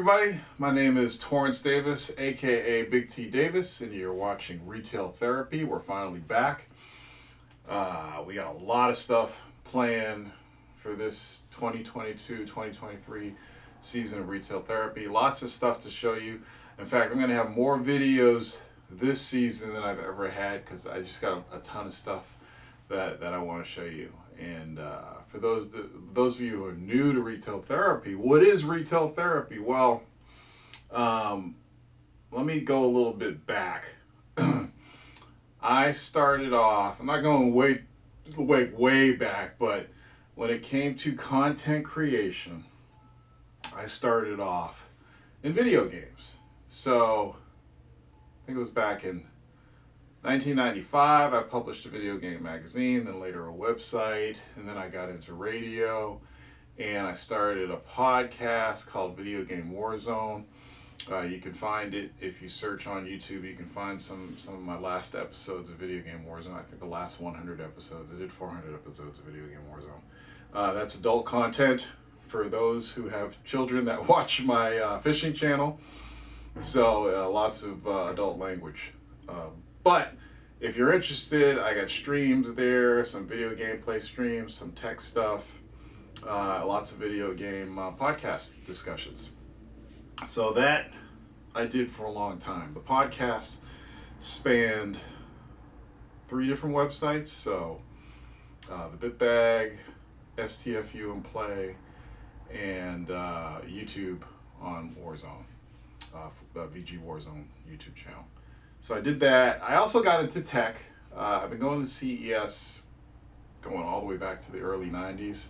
everybody, my name is Torrance Davis, aka Big T Davis, and you're watching Retail Therapy. We're finally back. We got a lot of stuff planned for this 2022-2023 season of Retail Therapy. Lots of stuff to show you. In fact, I'm going to have more videos this season than I've ever had because I just got a ton of stuff that I want to show you. And for those of you who are new to Retail Therapy, what is Retail Therapy? Well, let me go a little bit back. I started off, I'm not going way back, but when it came to content creation, I started off in video games. So I think it was back in 1995, I published a video game magazine, then later a website, and then I got into radio, and I started a podcast called Video Game Warzone. You can find it if you search on YouTube. You can find some of my last episodes of Video Game Warzone. I think the last 100 episodes. I did 400 episodes of Video Game Warzone. That's adult content for those who have children that watch my fishing channel. So lots of adult language. But if you're interested, I got streams there, some video gameplay streams, some tech stuff, lots of video game podcast discussions. So that I did for a long time. The podcast spanned 3 different websites. So the Bitbag, STFU and Play, and YouTube on Warzone, VG Warzone YouTube channel. So I did that. I also got into tech. I've been going to CES going all the way back to the early 90s.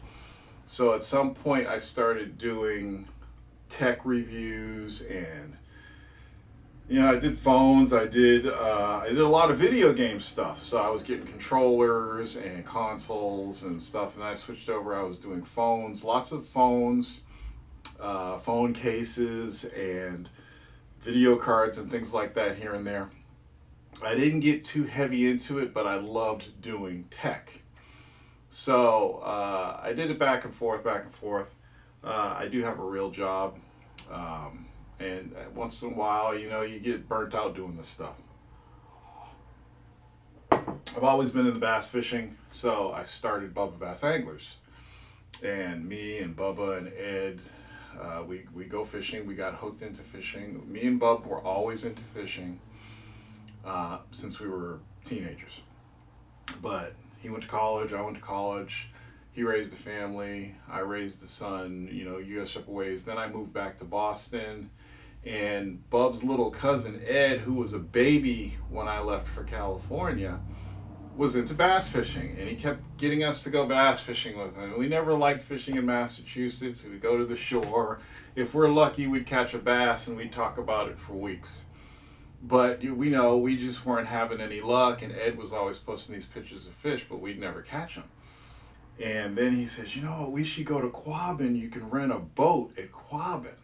So at some point I started doing tech reviews, and I did phones. I did a lot of video game stuff. So I was getting controllers and consoles and stuff, and I switched over. I was doing phones, lots of phones, phone cases and video cards and things like that here and there. I didn't get too heavy into it, but I loved doing tech. So I did it back and forth. I do have a real job. And once in a while, you get burnt out doing this stuff. I've always been into bass fishing, so I started Bubba Bass Anglers. And me and Bubba and Ed, we go fishing. We got hooked into fishing. Me and Bub were always into fishing. Since we were teenagers. But he went to college, I went to college, he raised a family, I raised a son, you guys separate ways. Then I moved back to Boston, and Bub's little cousin Ed, who was a baby when I left for California, was into bass fishing, and he kept getting us to go bass fishing with him. We never liked fishing in Massachusetts. We'd go to the shore. If we're lucky, we'd catch a bass, and we'd talk about it for weeks. But we just weren't having any luck, and Ed was always posting these pictures of fish, but we'd never catch them. And then he says, we should go to Quabbin. You can rent a boat at Quabbin.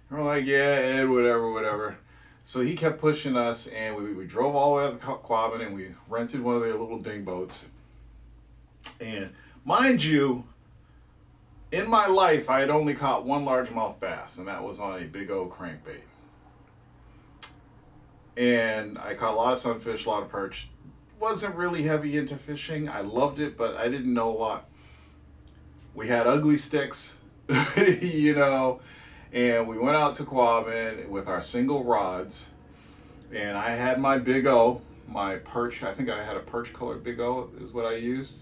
And we're like, yeah, Ed, whatever. So he kept pushing us, and we drove all the way out to Quabbin, and we rented one of their little ding boats. And mind you, in my life, I had only caught one largemouth bass, and that was on a big O crankbait. And I caught a lot of sunfish, a lot of perch. Wasn't really heavy into fishing. I loved it, but I didn't know a lot. We had ugly sticks, and we went out to Quabbin with our single rods. And I had my Big O, my perch. I think I had a perch colored Big O is what I used.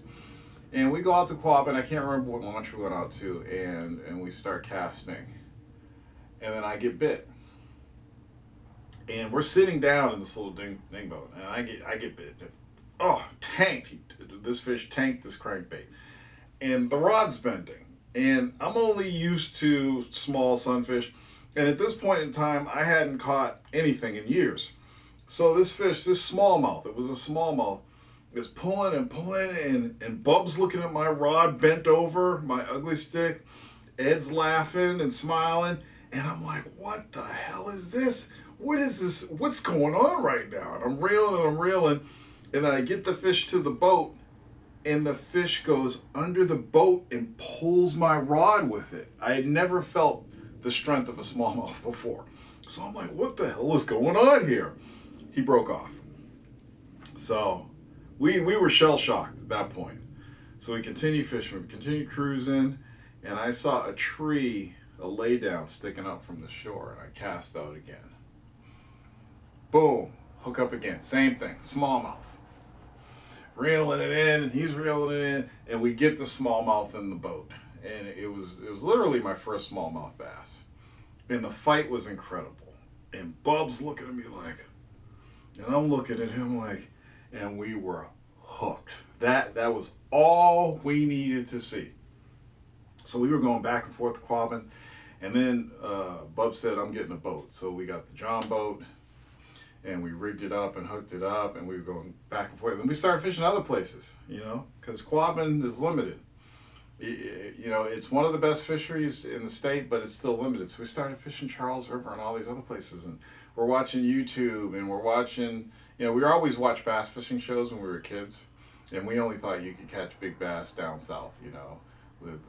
And we go out to Quabbin. I can't remember what launch we went out to, and we start casting. And then I get bit. And we're sitting down in this little ding boat, and I get bit. Tanked. This fish tanked this crankbait. And the rod's bending. And I'm only used to small sunfish. And at this point in time, I hadn't caught anything in years. So this fish, this smallmouth, it was a smallmouth, is pulling, and Bub's looking at my rod bent over, my ugly stick. Ed's laughing and smiling. And I'm like, what the hell is this? What is this? What's going on right now? And I'm reeling, and then I get the fish to the boat, and the fish goes under the boat and pulls my rod with it. I had never felt the strength of a smallmouth before. So I'm like, what the hell is going on here? He broke off. So we were shell shocked at that point. So we continued fishing, we continued cruising, and I saw a tree, a lay down sticking up from the shore, and I cast out again. Boom, hook up again, same thing, smallmouth. Reeling it in, and he's reeling it in, and we get the smallmouth in the boat. And it was literally my first smallmouth bass. And the fight was incredible. And Bub's looking at me like, and I'm looking at him like, and we were hooked. That was all we needed to see. So we were going back and forth quabbing, and then Bub said, I'm getting a boat. So we got the John boat, and we rigged it up and hooked it up, and we were going back and forth. And we started fishing other places, because quabbing is limited. It's one of the best fisheries in the state, but it's still limited. So we started fishing Charles River and all these other places, and we're watching YouTube, and we're watching, we always watch bass fishing shows when we were kids, and we only thought you could catch big bass down south, with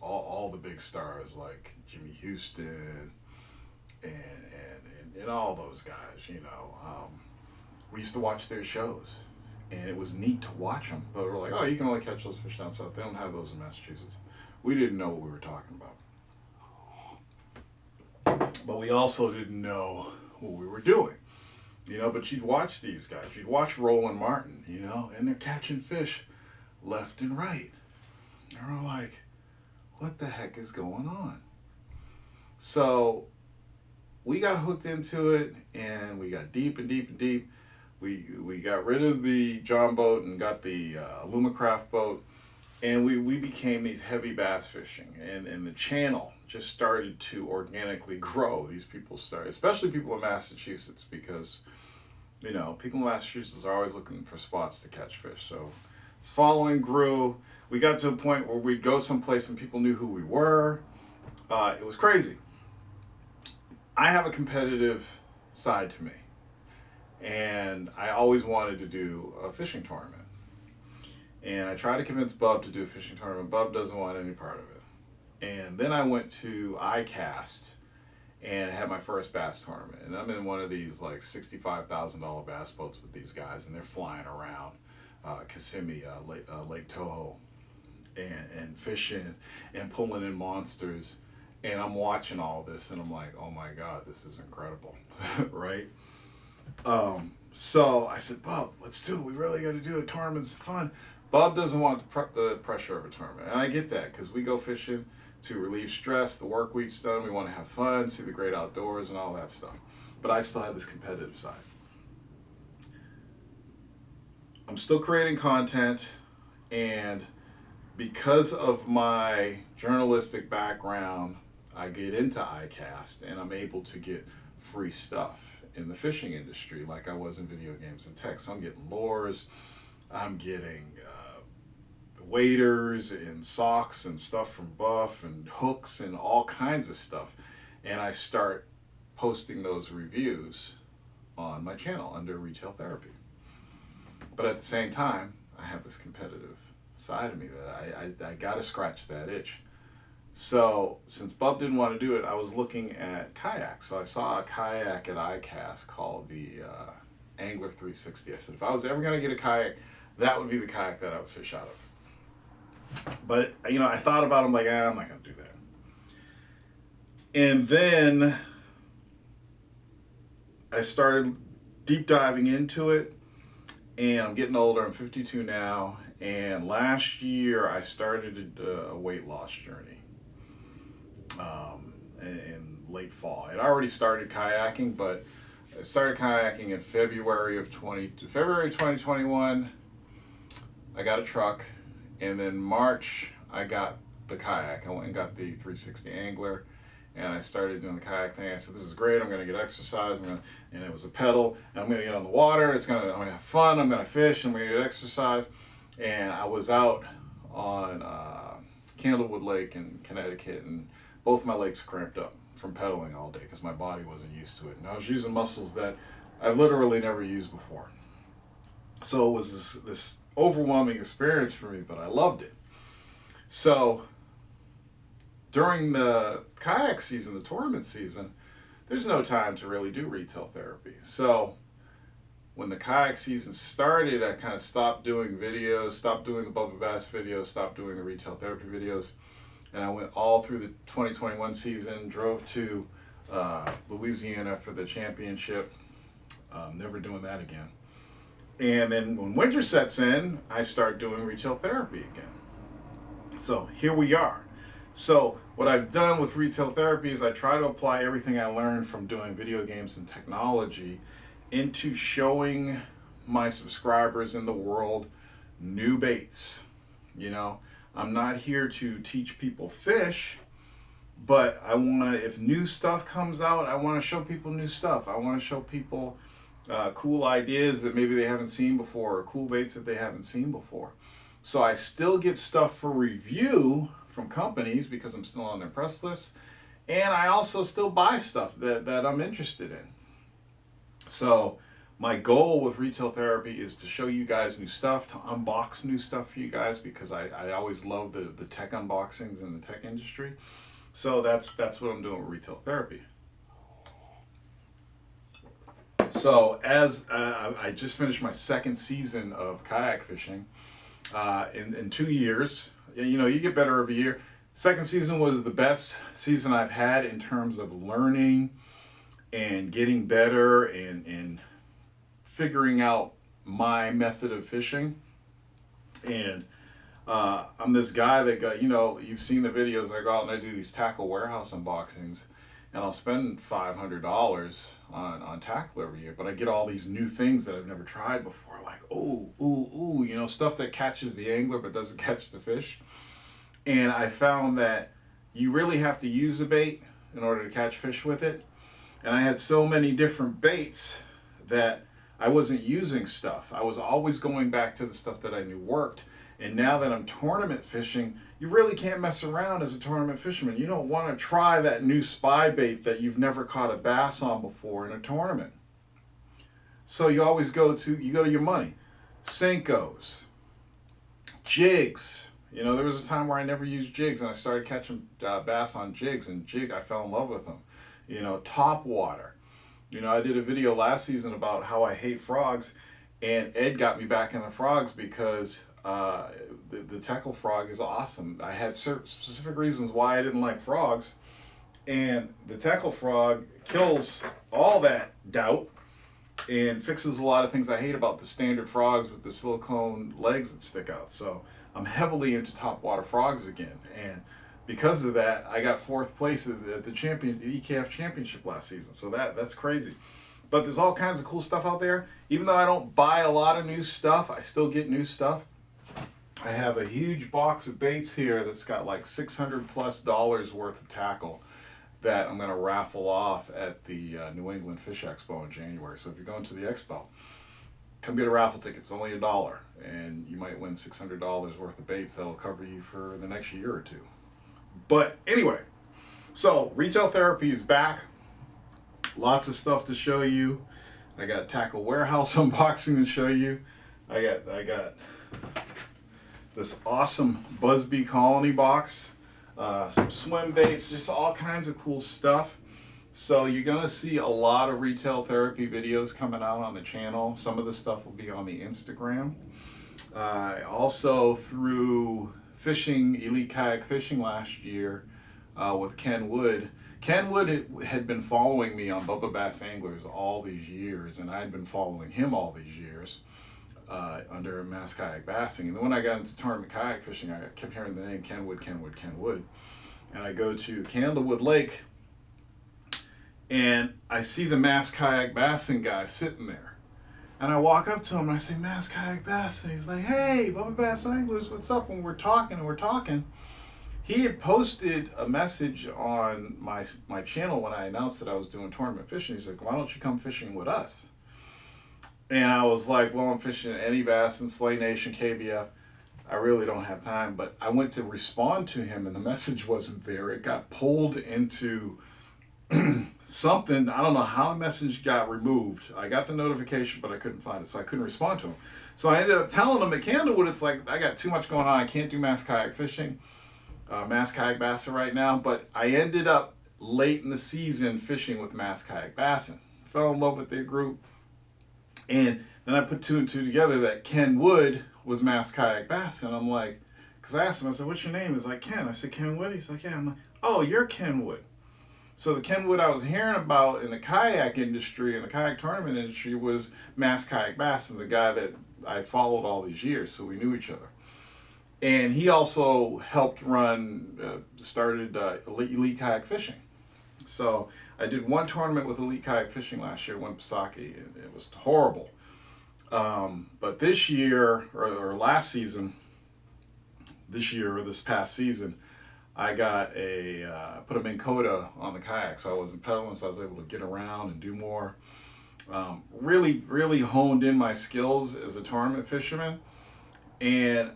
all the big stars like Jimmy Houston and all those guys, we used to watch their shows. And it was neat to watch them, but we're like, oh, you can only catch those fish down south. They don't have those in Massachusetts. We didn't know what we were talking about. But we also didn't know what we were doing. But you'd watch these guys. You'd watch Roland Martin, and they're catching fish left and right. And we're like, what the heck is going on? So we got hooked into it, and we got deep and deep and deep. We got rid of the John boat and got the Alumacraft boat, and we became these heavy bass fishing, and the channel just started to organically grow. These people started, especially people in Massachusetts, because people in Massachusetts are always looking for spots to catch fish. So this following grew. We got to a point where we'd go someplace and people knew who we were. It was crazy. I have a competitive side to me. And I always wanted to do a fishing tournament. And I tried to convince Bub to do a fishing tournament. Bub doesn't want any part of it. And then I went to ICAST and had my first bass tournament. And I'm in one of these like $65,000 bass boats with these guys, and they're flying around Kissimmee, Lake Toho, and fishing and pulling in monsters. And I'm watching all this, and I'm like, oh my God, this is incredible, right? So I said, Bub, let's do it. We really got to do it. Tournament's fun. Bub doesn't want the pressure of a tournament. And I get that, because we go fishing to relieve stress. The work week's done. We want to have fun, see the great outdoors and all that stuff. But I still have this competitive side. I'm still creating content, and because of my journalistic background, I get into ICAST, and I'm able to get free stuff in the fishing industry like I was in video games and tech. So I'm getting lures, I'm getting waders and socks and stuff from Buff and hooks and all kinds of stuff. And I start posting those reviews on my channel under Retail Therapy. But at the same time, I have this competitive side of me that I gotta scratch that itch. So since Bub didn't want to do it, I was looking at kayaks. So I saw a kayak at ICAST called the Angler 360. I said, if I was ever going to get a kayak, that would be the kayak that I would fish out of. But, I thought about it. I'm like, I'm not going to do that. And then I started deep diving into it, and I'm getting older. I'm 52 now. And last year I started a weight loss journey. In late fall. I'd already started kayaking, but I started kayaking in February 2021. I got a truck, and then March I got the kayak. I went and got the 360 Angler, and I started doing the kayak thing. I said, this is great. I'm going to get exercise. And it was a pedal, and I'm going to get on the water. I'm going to have fun. I'm going to fish. I'm going to get exercise. And I was out on Candlewood Lake in Connecticut, and both my legs cramped up from pedaling all day because my body wasn't used to it. And I was using muscles that I've literally never used before. So it was this overwhelming experience for me, but I loved it. So during the kayak season, the tournament season, there's no time to really do retail therapy. So when the kayak season started, I kind of stopped doing videos, stopped doing the Bubba Bass videos, stopped doing the retail therapy videos. And I went all through the 2021 season, drove to Louisiana for the championship. Never doing that again. And then when winter sets in, I start doing retail therapy again. So here we are. So what I've done with retail therapy is I try to apply everything I learned from doing video games and technology into showing my subscribers in the world new baits. You know, I'm not here to teach people fish, but I want to, if new stuff comes out, I want to show people new stuff. I want to show people cool ideas that maybe they haven't seen before, or cool baits that they haven't seen before. So I still get stuff for review from companies because I'm still on their press list, and I also still buy stuff that I'm interested in. So my goal with retail therapy is to show you guys new stuff, to unbox new stuff for you guys, because I always love the tech unboxings in the tech industry. So that's what I'm doing with retail therapy. So as I just finished my second season of kayak fishing in 2 years. You know, you get better every year. Second season was the best season I've had in terms of learning and getting better and figuring out my method of fishing. And I'm this guy that got, you know, you've seen the videos. I go out and I do these tackle warehouse unboxings, and I'll spend $500 on tackle every year, but I get all these new things that I've never tried before, like, ooh, you know, stuff that catches the angler but doesn't catch the fish. And I found that you really have to use a bait in order to catch fish with it. And I had so many different baits that I wasn't using stuff. I was always going back to the stuff that I knew worked. And now that I'm tournament fishing, you really can't mess around as a tournament fisherman. You don't want to try that new spy bait that you've never caught a bass on before in a tournament. So you always go to your money. Senkos, jigs. You know, there was a time where I never used jigs, and I started catching bass on jigs, and I fell in love with them. You know, top water. You know, I did a video last season about how I hate frogs, and Ed got me back in the frogs because the tackle frog is awesome. I had specific reasons why I didn't like frogs, and the tackle frog kills all that doubt and fixes a lot of things I hate about the standard frogs with the silicone legs that stick out. So I'm heavily into top water frogs again, and because of that, I got 4th place at the EKF championship last season. So that's crazy. But there's all kinds of cool stuff out there. Even though I don't buy a lot of new stuff, I still get new stuff. I have a huge box of baits here that's got like $600+ worth of tackle that I'm going to raffle off at the New England Fish Expo in January. So if you're going to the expo, come get a raffle ticket. It's only $1, and you might win $600 worth of baits that'll cover you for the next year or two. But anyway, so retail therapy is back. Lots of stuff to show you. I got tackle warehouse unboxing to show you. I got this awesome Buzzbee Colony box, some swim baits, just all kinds of cool stuff. So you're gonna see a lot of retail therapy videos coming out on the channel. Some of the stuff will be on the Instagram. Also through fishing, Elite Kayak Fishing last year with Ken Wood. Ken Wood had been following me on Bubba Bass Anglers all these years, and I had been following him all these years under Mass Kayak Bassing. And then when I got into tournament kayak fishing, I kept hearing the name Ken Wood. And I go to Candlewood Lake, and I see the Mass Kayak Bassing guy sitting there. And I walk up to him and I say, Mass Kayak Bass. And he's like, hey, Bubba Bass Anglers, what's up? And we're talking. He had posted a message on my channel when I announced that I was doing tournament fishing. He's like, why don't you come fishing with us? And I was like, well, I'm fishing any bass in Slay Nation, KBF. I really don't have time. But I went to respond to him, and the message wasn't there. It got pulled into something. I don't know how the message got removed. I got the notification, but I couldn't find it, so I couldn't respond to him. So I ended up telling him at Candlewood, it's like, I got too much going on. I can't do Mass Kayak Fishing. Mass Kayak Bassin right now, but I ended up late in the season fishing with Mass Kayak Bassin. Fell in love with their group, and then I put two and two together that Ken Wood was Mass Kayak Bassin. I'm like, because I asked him, I said, "What's your name?" He's like, "Ken." I said, "Ken Wood?" He's like, "Yeah." I'm like, "Oh, you're Ken Wood." So the Ken Wood I was hearing about in the kayak industry and the kayak tournament industry was Mass Kayak Bassin, the guy that I followed all these years, so we knew each other. And he also helped started Elite Kayak Fishing. So I did one tournament with Elite Kayak Fishing last year, one Pisaki, and it was horrible. But this year, or last season, this year or this past season, I got put a Minn Kota on the kayak, so I wasn't pedaling, so I was able to get around and do more. Really honed in my skills as a tournament fisherman, and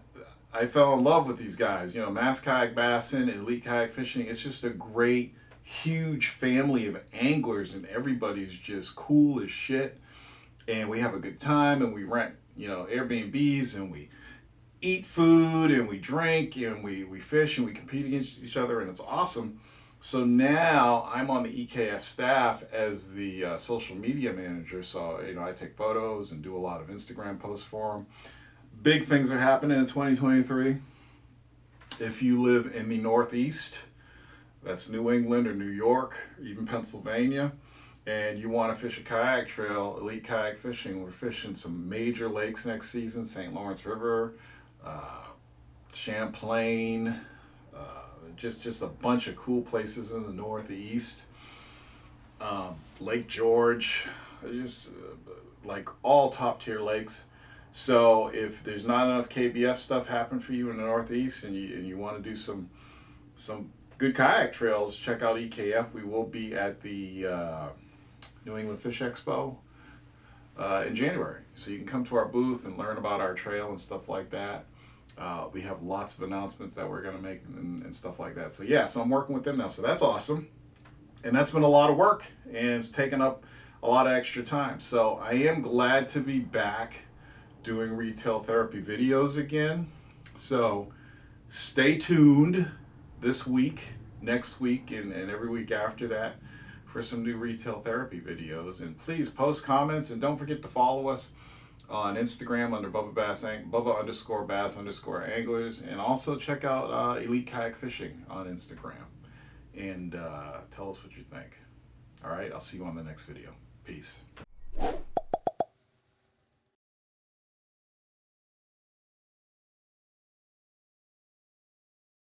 I fell in love with these guys. You know, Mass Kayak Bassin, Elite Kayak Fishing. It's just a great, huge family of anglers, and everybody's just cool as shit. And we have a good time, and we rent, Airbnbs, and we eat food, and we drink, and we fish, and we compete against each other, and it's awesome. So now I'm on the EKF staff as the social media manager. So, I take photos and do a lot of Instagram posts for them. Big things are happening in 2023. If you live in the Northeast, that's New England or New York, or even Pennsylvania, and you want to fish a kayak trail, Elite Kayak Fishing, we're fishing some major lakes next season: St. Lawrence River, Champlain, just a bunch of cool places in the Northeast. Lake George, just like all top tier lakes. So if there's not enough KBF stuff happen for you in the Northeast, and you want to do some good kayak trails, check out EKF. We will be at the New England Fish Expo in January, so you can come to our booth and learn about our trail and stuff like that. We have lots of announcements that we're going to make and stuff like that. So I'm working with them now, so that's awesome. And that's been a lot of work, and it's taken up a lot of extra time. So I am glad to be back doing retail therapy videos again. So stay tuned this week, next week, and every week after that for some new retail therapy videos. And please post comments, and don't forget to follow us on Instagram under Bubba_Bass_Anglers, and also check out Elite Kayak Fishing on Instagram, and tell us what you think. All right, I'll see you on the next video. Peace.